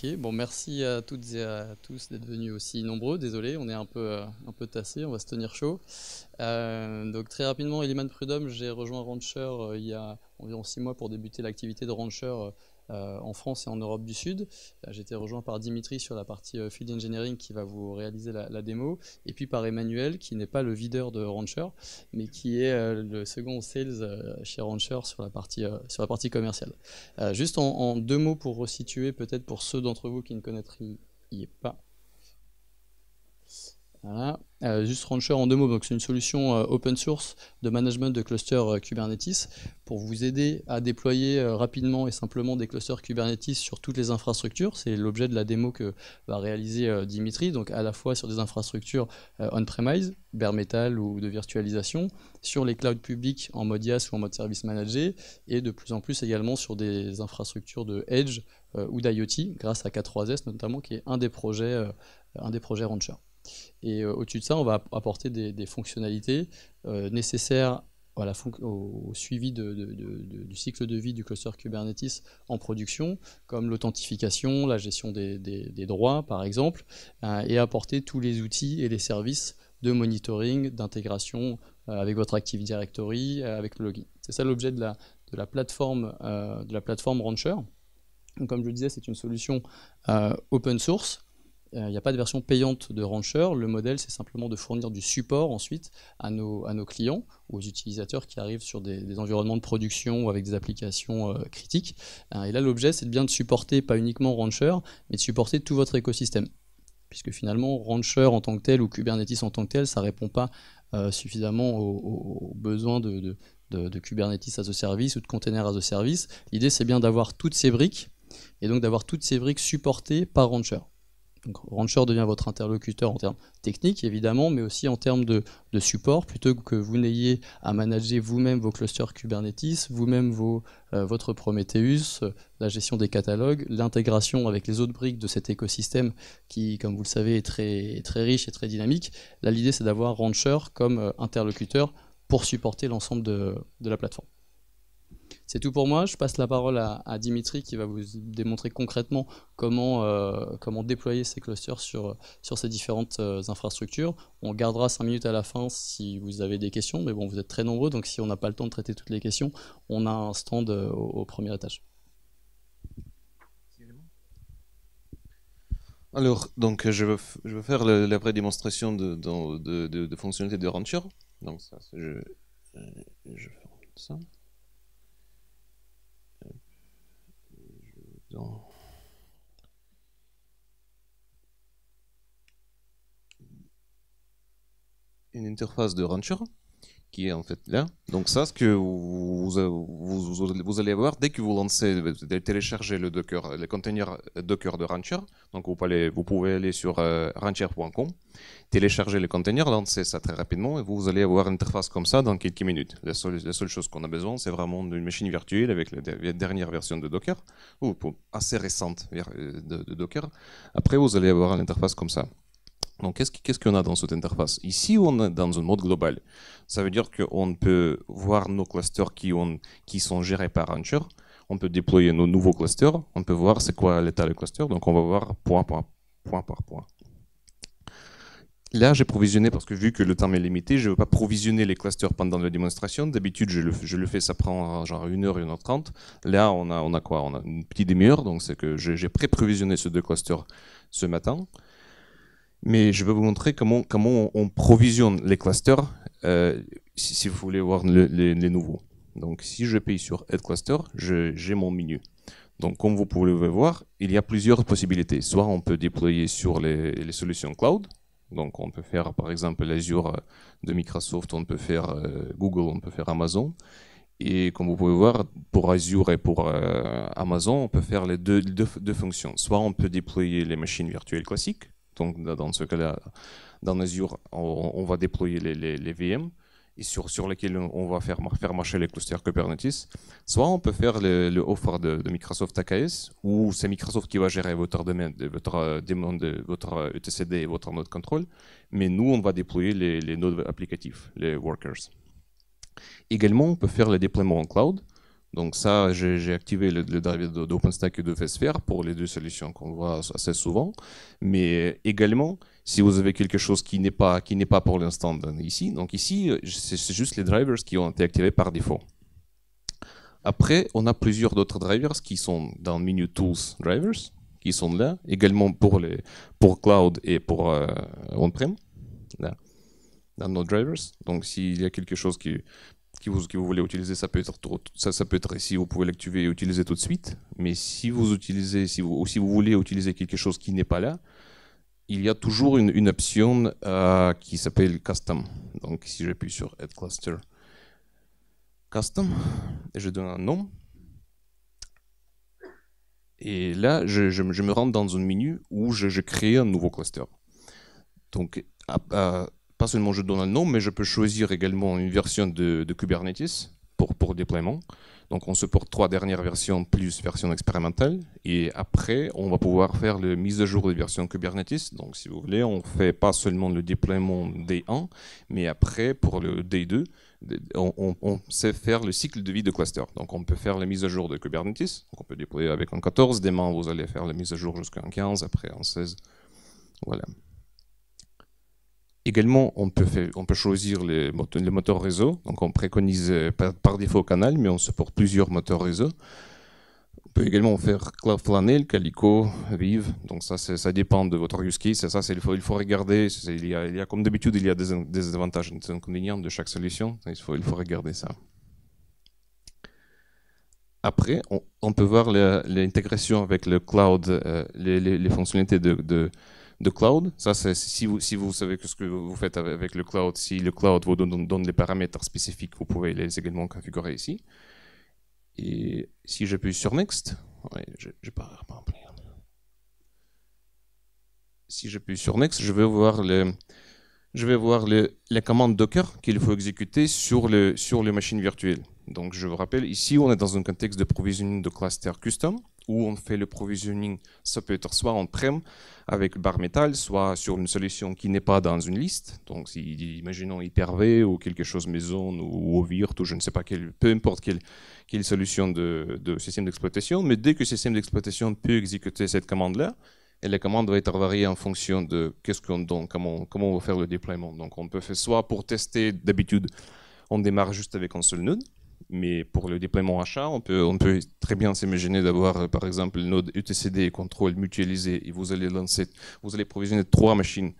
Ok, bon, merci à toutes et à tous d'être venus aussi nombreux. Désolé, on est un peu tassé, on va se tenir chaud. Donc très rapidement, Eliman Prudhomme, j'ai rejoint Rancher il y a environ 6 mois pour débuter l'activité de Rancher en France et en Europe du Sud. J'ai été rejoint par Dimitri sur la partie Field Engineering qui va vous réaliser la démo, et puis par Emmanuel qui n'est pas le videur de Rancher, mais qui est le second sales chez Rancher sur la partie commerciale. Juste en 2 mots pour resituer, peut-être pour ceux d'entre vous qui ne connaîtraient pas. Voilà. Juste Rancher en 2 mots, donc c'est une solution open source de management de clusters Kubernetes pour vous aider à déployer rapidement et simplement des clusters Kubernetes sur toutes les infrastructures. C'est l'objet de la démo que va réaliser Dimitri, donc à la fois sur des infrastructures on-premise, bare metal ou de virtualisation, sur les clouds publics en mode IaaS ou en mode service managé, et de plus en plus également sur des infrastructures de Edge ou d'IoT, grâce à K3S notamment, qui est un des projets Rancher. Et au-dessus de ça, on va apporter des fonctionnalités nécessaires au suivi du cycle de vie du cluster Kubernetes en production, comme l'authentification, la gestion des droits par exemple, et apporter tous les outils et les services de monitoring, d'intégration avec votre Active Directory, avec le login. C'est ça l'objet de la plateforme Rancher. Donc, comme je le disais, c'est une solution open source. Il n'y a pas de version payante de Rancher. Le modèle, c'est simplement de fournir du support ensuite à nos clients ou aux utilisateurs qui arrivent sur des environnements de production ou avec des applications critiques. Et là, l'objet, c'est bien de supporter pas uniquement Rancher, mais de supporter tout votre écosystème. Puisque finalement, Rancher en tant que tel ou Kubernetes en tant que tel, ça ne répond pas suffisamment aux besoins de Kubernetes as a service ou de container as a service. L'idée, c'est bien d'avoir toutes ces briques, et donc d'avoir toutes ces briques supportées par Rancher. Donc Rancher devient votre interlocuteur en termes techniques évidemment, mais aussi en termes de support, plutôt que vous n'ayez à manager vous-même vos clusters Kubernetes, vous-même votre Prometheus, la gestion des catalogues, l'intégration avec les autres briques de cet écosystème qui, comme vous le savez, est très, très riche et très dynamique. Là, l'idée, c'est d'avoir Rancher comme interlocuteur pour supporter l'ensemble de la plateforme. C'est tout pour moi, je passe la parole à Dimitri qui va vous démontrer concrètement comment déployer ces clusters sur ces différentes infrastructures. On gardera 5 minutes à la fin si vous avez des questions, mais bon, vous êtes très nombreux, donc si on n'a pas le temps de traiter toutes les questions, on a un stand au premier étage. Alors, donc je veux faire la vraie démonstration de fonctionnalité de Rancher. Donc ça, je fais ça. Une interface de Rancher qui est en fait là. Donc ça, ce que vous allez voir dès que vous lancez, vous téléchargez le Docker, le container Docker de Rancher. Donc vous pouvez aller sur rancher.com, télécharger le container, lancer ça très rapidement et vous allez avoir une interface comme ça dans quelques minutes. La seule chose qu'on a besoin, c'est vraiment d'une machine virtuelle avec la dernière version de Docker, ou assez récente de Docker. Après, vous allez avoir l'interface comme ça. Donc, qu'est-ce qu'on a dans cette interface? Ici, on est dans un mode global. Ça veut dire qu'on peut voir nos clusters qui sont gérés par Rancher. On peut déployer nos nouveaux clusters. On peut voir c'est quoi l'état du cluster. Donc, on va voir point par point. Là, j'ai provisionné parce que vu que le temps est limité, je ne veux pas provisionner les clusters pendant la démonstration. D'habitude, je le fais, ça prend genre 1 heure, 1 h 30. Là, on a quoi? On a une petite demi-heure. Donc, c'est que j'ai pré-provisionné ces 2 clusters ce matin. Mais je vais vous montrer comment on provisionne les clusters si vous voulez voir les nouveaux. Donc si je paye sur Add Cluster, j'ai mon menu. Donc comme vous pouvez le voir, il y a plusieurs possibilités. Soit on peut déployer sur les solutions cloud. Donc on peut faire par exemple l'Azure de Microsoft, on peut faire Google, on peut faire Amazon. Et comme vous pouvez voir, pour Azure et pour Amazon, on peut faire les deux fonctions. Soit on peut déployer les machines virtuelles classiques. Donc dans ce cas-là, dans Azure, on va déployer les VM et sur lesquels on va faire marcher les clusters Kubernetes. Soit on peut faire le offre de Microsoft AKS, où c'est Microsoft qui va gérer votre domaine, votre etcd et votre node control, mais nous, on va déployer les nodes applicatifs, les workers. Également, on peut faire le déploiement en cloud. Donc ça, j'ai activé le driver d'OpenStack et de VSphere pour les deux solutions qu'on voit assez souvent. Mais également, si vous avez quelque chose qui n'est pas pour l'instant ici, donc ici, c'est juste les drivers qui ont été activés par défaut. Après, on a plusieurs d'autres drivers qui sont dans le menu Tools Drivers, qui sont là, également pour Cloud et pour On-Prem, là, dans nos drivers. Donc s'il y a quelque chose que vous voulez utiliser, ça peut être ici, vous pouvez l'activer et utiliser tout de suite. Mais si vous voulez utiliser quelque chose qui n'est pas là, il y a toujours une option qui s'appelle Custom. Donc si j'appuie sur Add Cluster Custom, et je donne un nom. Et là, je me rends dans un menu où je crée un nouveau cluster. Donc, pas seulement je donne un nom, mais je peux choisir également une version de Kubernetes pour déploiement. Donc, on supporte 3 dernières versions plus version expérimentale. Et après, on va pouvoir faire la mise à jour des versions Kubernetes. Donc, si vous voulez, on fait pas seulement le déploiement Day 1, mais après, pour le Day 2, on sait faire le cycle de vie de cluster. Donc, on peut faire la mise à jour de Kubernetes. Donc, on peut déployer avec un 14. Demain, vous allez faire la mise à jour jusqu'à un 15, après un 16. Voilà. Également, on peut choisir les moteurs réseau. Donc, on préconise par défaut Canal, mais on supporte plusieurs moteurs réseau. On peut également faire Cloudflannel, Calico, Vive. Donc, ça dépend de votre use case. Ça, il faut regarder. Il y a, comme d'habitude, il y a des avantages et des inconvénients de chaque solution. Il faut regarder ça. Après, on peut voir l'intégration avec le cloud, les fonctionnalités de cloud. Ça, c'est si vous savez ce que vous faites avec le cloud, si le cloud vous donne les paramètres spécifiques, vous pouvez les également configurer ici. Et si j'appuie sur Next, ouais, j'ai pas rempli. Si j'appuie sur Next, je vais voir les commandes Docker qu'il faut exécuter sur les machines virtuelles. Donc je vous rappelle, ici on est dans un contexte de provisioning de cluster custom, où on fait le provisioning, ça peut être soit on-prem avec bare metal, soit sur une solution qui n'est pas dans une liste. Donc si, imaginons Hyper-V ou quelque chose maison ou Ovirt ou je ne sais pas peu importe quelle solution de système d'exploitation, mais dès que le système d'exploitation peut exécuter cette commande-là, et la commande va être variée en fonction de qu'est-ce qu'on donne, comment on va faire le déploiement. Donc on peut faire soit pour tester, d'habitude, on démarre juste avec un seul node, mais pour le déploiement achat, on peut très bien s'imaginer d'avoir, par exemple, le node etcd et contrôle mutualisé, et vous allez provisionner 3 machines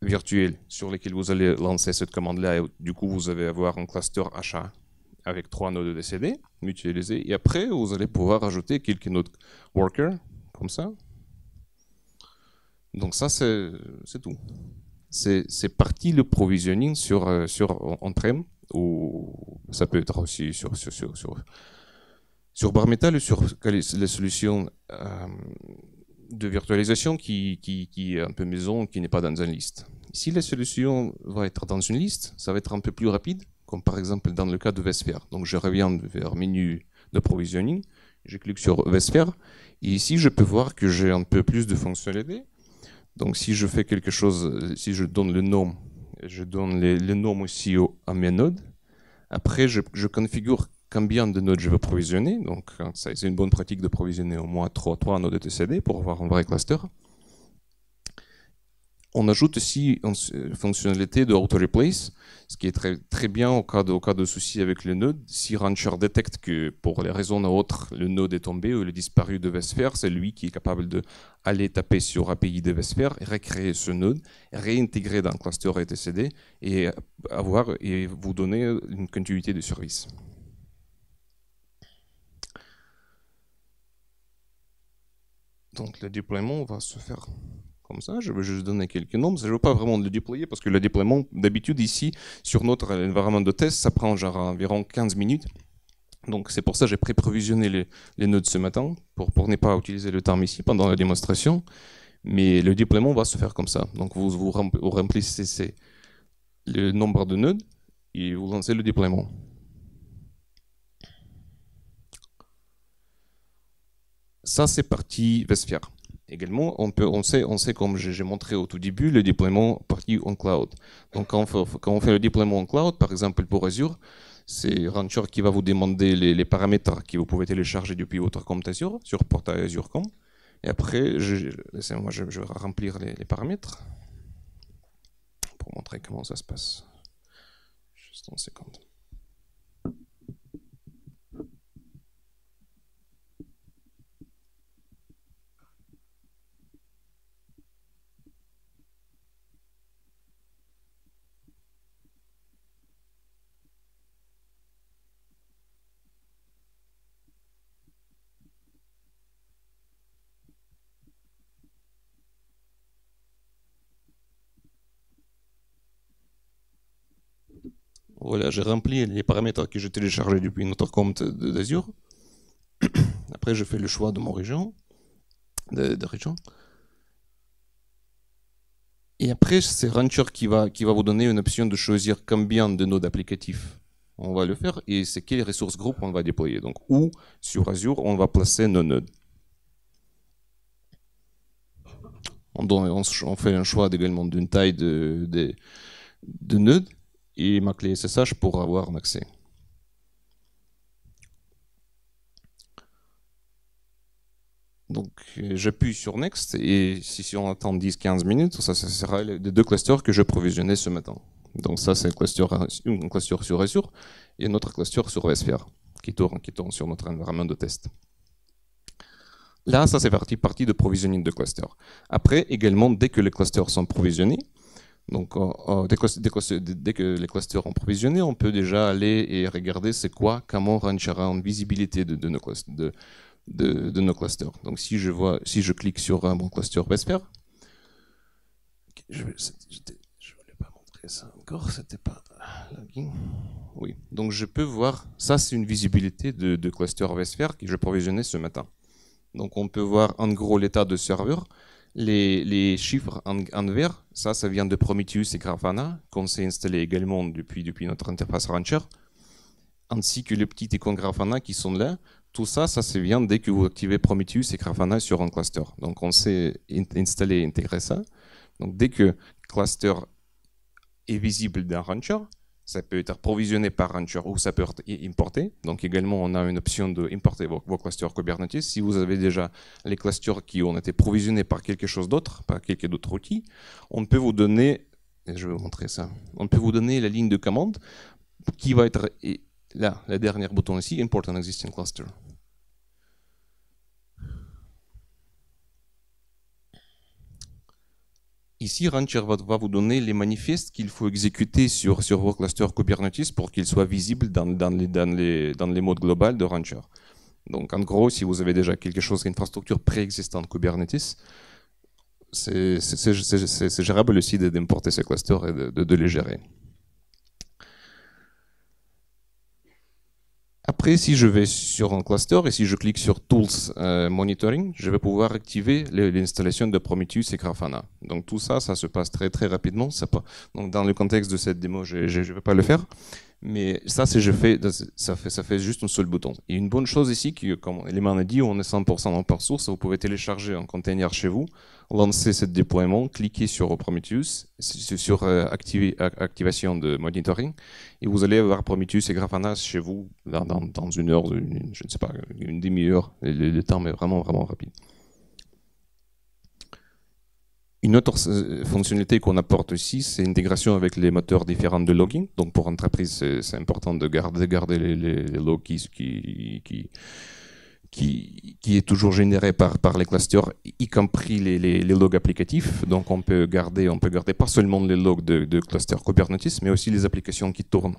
virtuelles sur lesquelles vous allez lancer cette commande-là, et du coup, vous allez avoir un cluster achat avec 3 nodes etcd mutualisés, et après, vous allez pouvoir ajouter quelques nodes workers, comme ça. Donc ça, c'est tout. C'est parti le provisioning sur on-prem, ou ça peut être aussi sur bare metal ou sur les solutions de virtualisation qui est un peu maison, qui n'est pas dans une liste. Si la solution va être dans une liste, ça va être un peu plus rapide, comme par exemple dans le cas de VSphere. Donc je reviens vers menu de provisioning, je clique sur VSphere, et ici je peux voir que j'ai un peu plus de fonctionnalités. Donc si je fais quelque chose, si je donne le nom, je donne le nom aussi à mes nodes. Après, je configure combien de nodes je veux provisionner. Donc c'est une bonne pratique de provisionner au moins 3 nodes etcd pour avoir un vrai cluster. On ajoute aussi une fonctionnalité de auto-replace, ce qui est très, très bien au cas de soucis avec le node. Si Rancher détecte que pour les raisons autres, le node est tombé ou il est disparu de VSphere, c'est lui qui est capable d'aller taper sur API de VSphere, recréer ce node, réintégrer dans le cluster etcd et vous donner une continuité de service. Donc le déploiement va se faire comme ça. Je vais juste donner quelques noms. Je ne veux pas vraiment le déployer parce que le déploiement, d'habitude ici, sur notre environnement de test, ça prend genre environ 15 minutes. Donc c'est pour ça que j'ai pré-provisionné les nodes ce matin pour ne pas utiliser le temps ici pendant la démonstration. Mais le déploiement va se faire comme ça. Donc vous remplissez le nombre de nodes et vous lancez le déploiement. Ça, c'est partie VSphere. Également, on sait, comme j'ai montré au tout début, le déploiement partie en cloud. Donc, quand on fait le déploiement en cloud, par exemple pour Azure, C'est Rancher qui va vous demander les paramètres que vous pouvez télécharger depuis votre compte Azure sur portail Azure.com. Et après, laissez-moi, je vais remplir les paramètres pour montrer comment ça se passe. Juste une seconde. Voilà, j'ai rempli les paramètres que j'ai téléchargés depuis notre compte d'Azure. Après, je fais le choix de mon région, de région. Et après, c'est Rancher qui va vous donner une option de choisir combien de nodes applicatifs on va le faire et c'est quelles ressources groupes on va déployer. Donc, où sur Azure on va placer nos nodes. On fait un choix également d'une taille de nœuds et ma clé SSH pour avoir un accès. Donc j'appuie sur Next et si on attend 10-15 minutes, ça sera les deux clusters que je provisionnais ce matin. Donc ça c'est un cluster sur Azure et notre cluster sur vSphere qui tourne sur notre environnement de test. Là, ça c'est partie de provisioning de clusters. Après, également, dès que les clusters sont provisionnés, donc dès que les clusters sont provisionnés, on peut déjà aller et regarder c'est quoi, comment Rancher a une visibilité de nos clusters. Donc si je clique sur mon cluster vSphere, je voulais pas montrer ça encore, c'était pas login. Oui, donc je peux voir, ça c'est une visibilité de cluster vSphere que je provisionnais ce matin. Donc on peut voir en gros l'état de serveur, les chiffres en vert, ça vient de Prometheus et Grafana, qu'on s'est installé également depuis notre interface Rancher, ainsi que les petits icônes Grafana qui sont là. Tout ça vient dès que vous activez Prometheus et Grafana sur un cluster. Donc on s'est installé et intégré ça. Donc dès que cluster est visible dans Rancher, ça peut être provisionné par Rancher ou ça peut être importé. Donc également, on a une option d'importer vos clusters Kubernetes. Si vous avez déjà les clusters qui ont été provisionnés par quelque chose d'autre, par quelques d'autres outils, on peut vous donner, et je vais vous montrer ça, on peut vous donner la ligne de commande qui va être là, le dernier bouton ici, Import an existing cluster. Ici, Rancher va vous donner les manifestes qu'il faut exécuter sur vos clusters Kubernetes pour qu'ils soient visibles dans les modes globales de Rancher. Donc, en gros, si vous avez déjà quelque chose, d'infrastructure préexistante Kubernetes, c'est gérable aussi d'importer ces clusters et de les gérer. Après, si je vais sur un cluster et si je clique sur Tools Monitoring, je vais pouvoir activer l'installation de Prometheus et Grafana. Donc tout ça, ça se passe très très rapidement. Donc dans le contexte de cette démo, je ne vais pas le faire. Mais ça, ça fait juste un seul bouton. Et une bonne chose ici, comme Eliman a dit, on est 100% open source, vous pouvez télécharger un container chez vous, lancer ce déploiement, cliquer sur Prometheus, sur activation de monitoring, et vous allez avoir Prometheus et Grafana chez vous dans une heure, je ne sais pas, une demi-heure. Le temps est vraiment, vraiment rapide. Une autre fonctionnalité qu'on apporte aussi, c'est l'intégration avec les moteurs différents de logging. Donc pour l'entreprise, c'est important de garder les logs qui est toujours généré par les clusters, y compris les logs applicatifs. Donc on peut garder pas seulement les logs de clusters Kubernetes, mais aussi les applications qui tournent.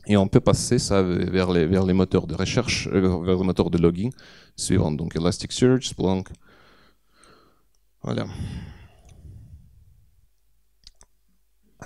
Et on peut passer ça vers les moteurs de recherche, vers les moteurs de logging suivants. Donc Elasticsearch, Splunk. Voilà.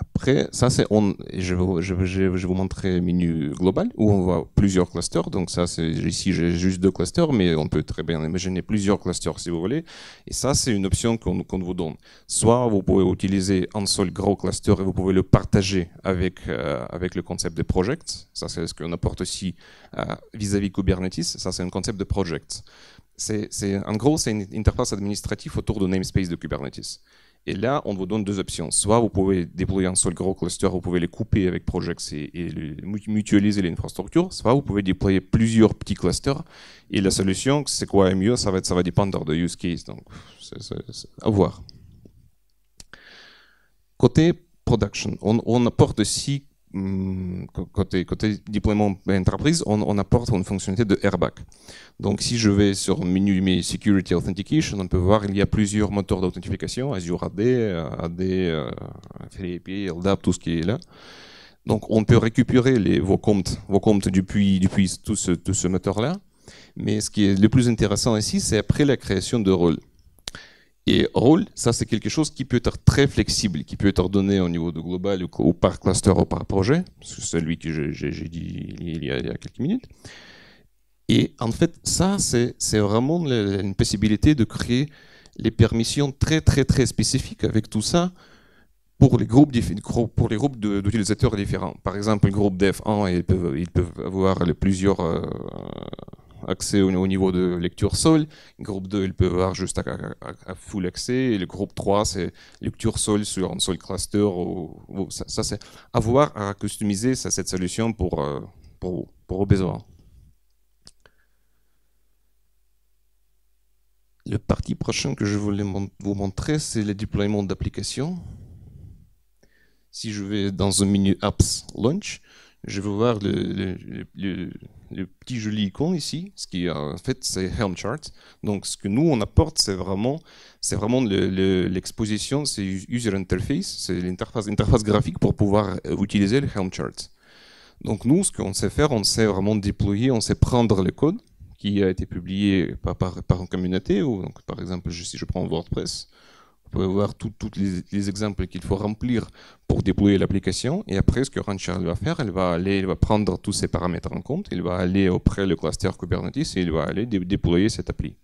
Après, ça c'est je vais vous montrer un menu global où on voit plusieurs clusters. Donc ça, ici j'ai juste 2 clusters, mais on peut très bien imaginer plusieurs clusters si vous voulez. Et ça, c'est une option qu'on vous donne. Soit vous pouvez utiliser un seul gros cluster et vous pouvez le partager avec le concept de project. Ça, c'est ce qu'on apporte aussi vis-à-vis Kubernetes. Ça, c'est un concept de project. En gros, c'est une interface administrative autour de namespace de Kubernetes. Et là, on vous donne deux options. Soit vous pouvez déployer un seul gros cluster, vous pouvez les couper avec Projects et mutualiser l'infrastructure. Soit vous pouvez déployer plusieurs petits clusters. Et la solution, c'est quoi mieux, ça va dépendre de use case. Donc, c'est à voir. Côté production, on apporte aussi, côté déploiement entreprise, on apporte une fonctionnalité de airbag. Donc, si je vais sur le menu mes Security Authentication, on peut voir qu'il y a plusieurs moteurs d'authentification, Azure AD, FreeAPI, LDAP, tout ce qui est là. Donc, on peut récupérer vos comptes depuis tout ce moteur-là. Mais ce qui est le plus intéressant ici, c'est après la création de rôles. Et rôle, ça c'est quelque chose qui peut être très flexible, qui peut être donné au niveau de global ou par cluster ou par projet. C'est celui que j'ai dit il y a quelques minutes. Et en fait, ça c'est vraiment une possibilité de créer les permissions très très très spécifiques avec tout ça pour les groupes d'utilisateurs différents. Par exemple, le groupe Dev1, ils peuvent avoir plusieurs accès au niveau de lecture sol. Groupe 2, ils peuvent avoir juste à full accès. Et le groupe 3, c'est lecture sol sur un seul cluster. Ça c'est avoir à customiser cette solution pour vos besoins. Le partie prochaine que je voulais vous montrer, c'est le déploiement d'applications. Si je vais dans un menu Apps Launch, je vais voir le petit joli icône ici, ce qui en fait c'est Helm Chart. Donc ce que nous on apporte, c'est vraiment l'exposition, c'est user interface, c'est l'interface graphique pour pouvoir utiliser le Helm Chart. Donc nous, ce qu'on sait faire, on sait vraiment déployer, on sait prendre le code qui a été publié par une communauté, ou donc, par exemple si je prends WordPress. Vous pouvez voir tous les exemples qu'il faut remplir pour déployer l'application. Et après, ce que Rancher va faire, il va prendre tous ces paramètres en compte. Il va aller auprès du cluster Kubernetes et il va aller déployer cette appli.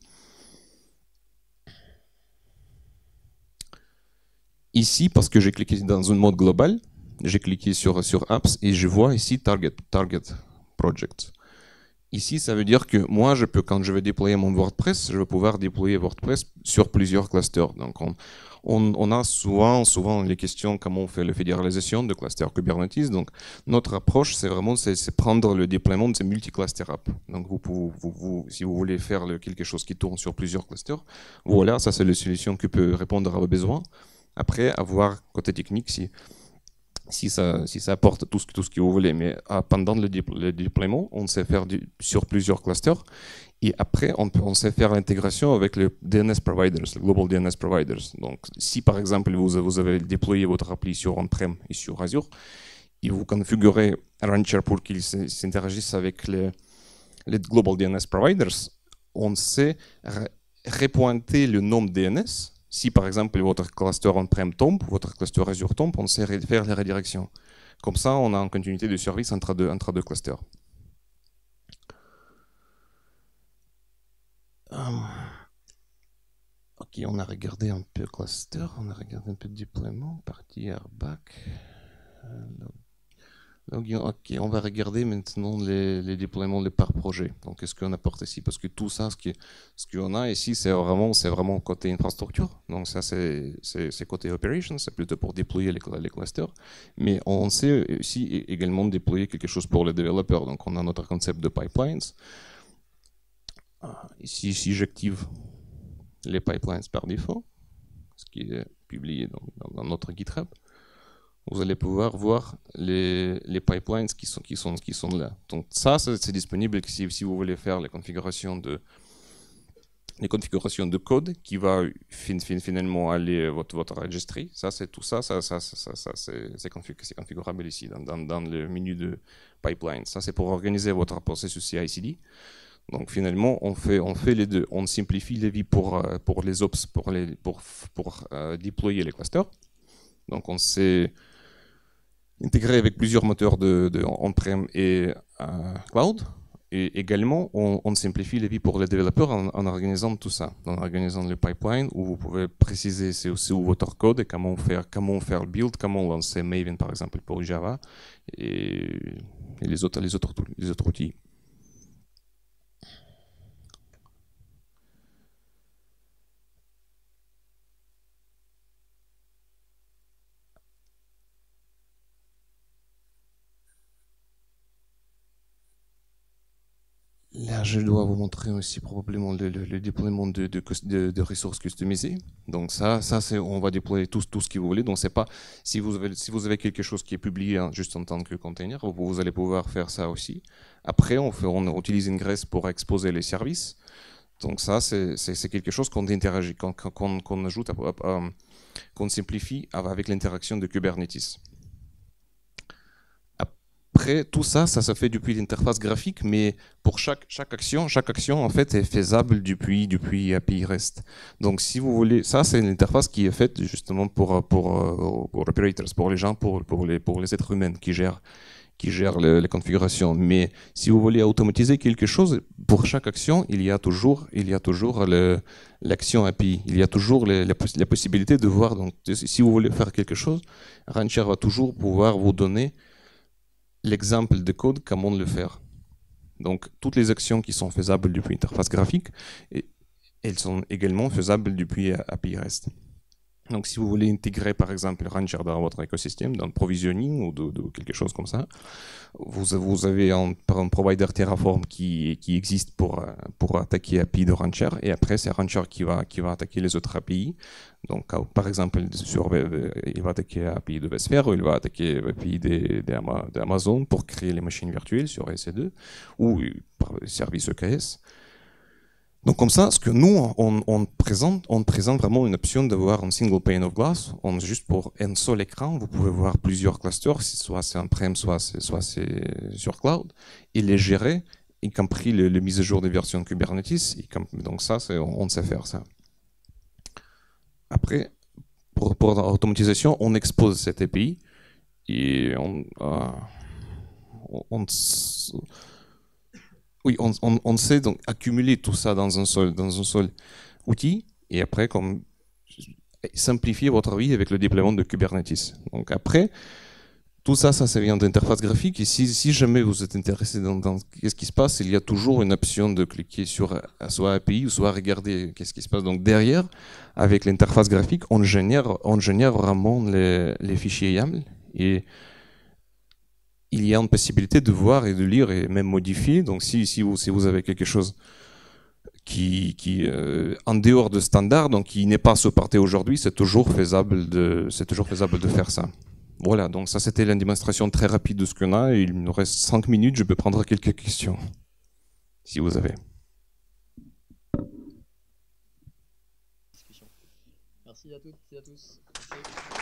Ici, parce que j'ai cliqué dans un mode global, j'ai cliqué sur Apps et je vois ici Target Project. Ici, ça veut dire que moi, quand je vais déployer mon WordPress, je vais pouvoir déployer WordPress sur plusieurs clusters. Donc, on a souvent les questions comment on fait la fédéralisation de clusters Kubernetes. Donc, notre approche, c'est vraiment prendre le déploiement de ces multi-cluster apps. Donc, si vous voulez faire quelque chose qui tourne sur plusieurs clusters, voilà, ça c'est la solution qui peut répondre à vos besoins. Après, à voir côté technique si ça apporte tout ce que vous voulez. Mais pendant le déploiement, on sait faire sur plusieurs clusters. Et après, on sait faire l'intégration avec les DNS providers, les Global DNS providers. Donc, si par exemple, vous avez déployé votre appli sur on-prem et sur Azure, et vous configurez Rancher pour qu'il s'interagisse avec les Global DNS providers, on sait repointer le nom DNS. Si par exemple votre cluster on-prem tombe, votre cluster Azure tombe, on sait faire la redirection. Comme ça, on a une continuité de service entre deux clusters. Ok, on a regardé un peu cluster, on a regardé un peu de déploiement, partie airbag. Ok, on va regarder maintenant les déploiements par projet. Donc, qu'est-ce qu'on apporte ici? Parce que tout ça, ce qu'on a ici, c'est vraiment côté infrastructure. Donc, ça, c'est côté operation, c'est plutôt pour déployer les clusters. Mais on sait aussi également déployer quelque chose pour les développeurs. Donc, on a notre concept de pipelines. Ici, si j'active les pipelines par défaut, ce qui est publié dans notre GitHub, vous allez pouvoir voir les pipelines qui sont là. Donc ça, c'est disponible si vous voulez faire les configurations de code qui va finalement aller votre registry. Ça, c'est tout ça, c'est configurable ici dans le menu de pipeline. Ça, c'est pour organiser votre processus CI/CD. Donc finalement, on fait les deux. On simplifie les vies pour les ops, pour déployer les clusters. Donc on s'est intégré avec plusieurs moteurs de on-prem et cloud. Et également, on simplifie les vies pour les développeurs en organisant tout ça, en organisant le pipeline où vous pouvez préciser c'est aussi où votre code et comment faire le build, comment lancer Maven par exemple pour Java et les autres outils. je dois vous montrer aussi probablement le déploiement de ressources customisées. Donc ça c'est, on va déployer tout ce que vous voulez. Donc c'est pas, si vous avez quelque chose qui est publié juste en tant que container, vous allez pouvoir faire ça aussi. Après, on utilise Ingress pour exposer les services. Donc ça, c'est quelque chose qu'on interagit, qu'on ajoute, qu'on simplifie avec l'interaction de Kubernetes. Après, tout ça, ça se fait depuis l'interface graphique, mais pour chaque action en fait est faisable depuis API REST. Donc, si vous voulez, ça c'est une interface qui est faite justement pour operators, pour les gens, pour les êtres humains qui gèrent les configurations. Mais si vous voulez automatiser quelque chose, pour chaque action, il y a toujours l'action API. Il y a toujours la possibilité de voir. Donc, si vous voulez faire quelque chose, Rancher va toujours pouvoir vous donner l'exemple de code, comment le faire. Donc, toutes les actions qui sont faisables depuis interface graphique, elles sont également faisables depuis API REST. Donc, si vous voulez intégrer, par exemple, Rancher dans votre écosystème, dans le provisioning ou de quelque chose comme ça, vous avez un provider Terraform qui existe pour attaquer API de Rancher, et après, c'est Rancher qui va attaquer les autres API. Donc, par exemple, il va attaquer API de Vsphere, ou il va attaquer API d'Amazon pour créer les machines virtuelles sur EC2, ou par service EKS. Donc comme ça, ce que nous, on présente vraiment une option d'avoir un single pane of glass. Juste pour un seul écran, vous pouvez voir plusieurs clusters, soit c'est on-prem, soit c'est sur cloud, et les gérer, y compris les mises à jour des versions Kubernetes. Donc ça, on sait faire ça. Après, pour l'automatisation, on expose cette API et on sait donc accumuler tout ça dans un seul outil et après simplifier votre vie avec le déploiement de Kubernetes. Donc après, tout ça vient d'interface graphique et si jamais vous êtes intéressé dans qu'est-ce qui se passe, il y a toujours une option de cliquer sur soit API ou soit regarder qu'est-ce qui se passe. Donc derrière, avec l'interface graphique, on génère vraiment les fichiers YAML et il y a une possibilité de voir et de lire et même modifier. Donc si vous avez quelque chose qui en dehors de standard, donc qui n'est pas supporté aujourd'hui, c'est toujours faisable de faire ça. Voilà, donc ça c'était la démonstration très rapide de ce qu'on a. Et il nous reste 5 minutes, je peux prendre quelques questions, si vous avez. Merci à toutes et à tous. Merci.